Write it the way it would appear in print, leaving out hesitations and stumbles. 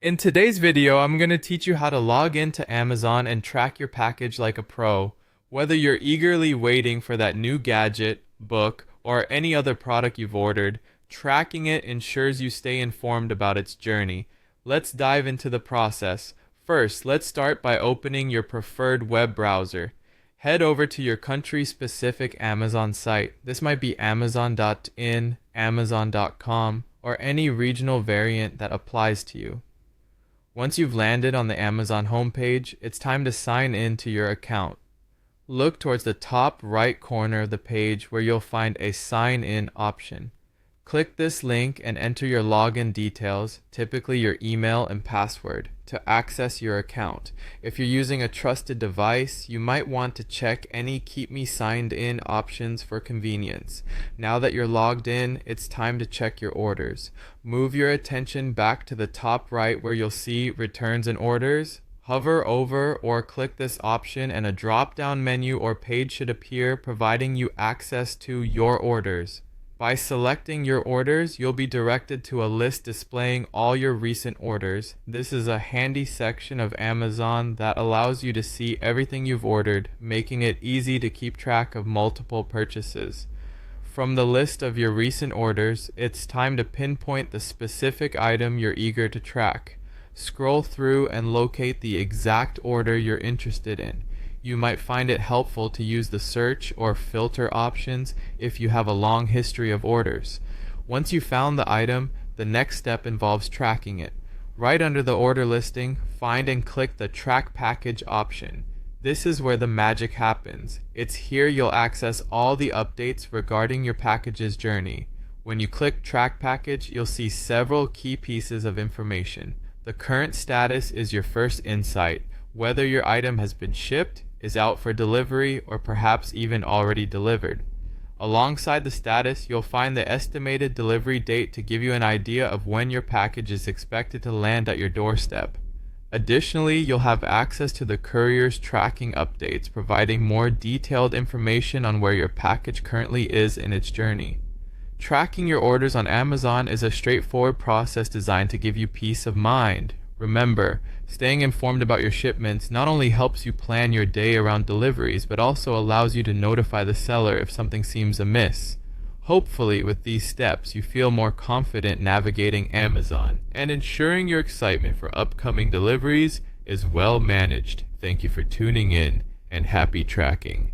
In today's video, I'm going to teach you how to log into Amazon and track your package like a pro. Whether you're eagerly waiting for that new gadget, book, or any other product you've ordered, tracking it ensures you stay informed about its journey. Let's dive into the process. First, let's start by opening your preferred web browser. Head over to your country-specific Amazon site. This might be Amazon.in, Amazon.com, or any regional variant that applies to you. Once you've landed on the Amazon homepage, it's time to sign in to your account. Look towards the top right corner of the page where you'll find a sign in option. Click this link and enter your login details, typically your email and password, to access your account. If you're using a trusted device, you might want to check any Keep Me Signed In options for convenience. Now that you're logged in, it's time to check your orders. Move your attention back to the top right where you'll see Returns and Orders. Hover over or click this option and a drop-down menu or page should appear providing you access to your orders. By selecting your orders, you'll be directed to a list displaying all your recent orders. This is a handy section of Amazon that allows you to see everything you've ordered, making it easy to keep track of multiple purchases. From the list of your recent orders, it's time to pinpoint the specific item you're eager to track. Scroll through and locate the exact order you're interested in. You might find it helpful to use the search or filter options if you have a long history of orders. Once you've found the item, the next step involves tracking it. Right under the order listing, find and click the Track Package option. This is where the magic happens. It's here you'll access all the updates regarding your package's journey. When you click Track Package, you'll see several key pieces of information. The current status is your first insight, whether your item has been shipped, is out for delivery, or perhaps even already delivered. Alongside the status, you'll find the estimated delivery date to give you an idea of when your package is expected to land at your doorstep. Additionally, you'll have access to the courier's tracking updates, providing more detailed information on where your package currently is in its journey. Tracking your orders on Amazon is a straightforward process designed to give you peace of mind. Remember, staying informed about your shipments not only helps you plan your day around deliveries, but also allows you to notify the seller if something seems amiss. Hopefully, with these steps, you feel more confident navigating Amazon and ensuring your excitement for upcoming deliveries is well managed. Thank you for tuning in and happy tracking.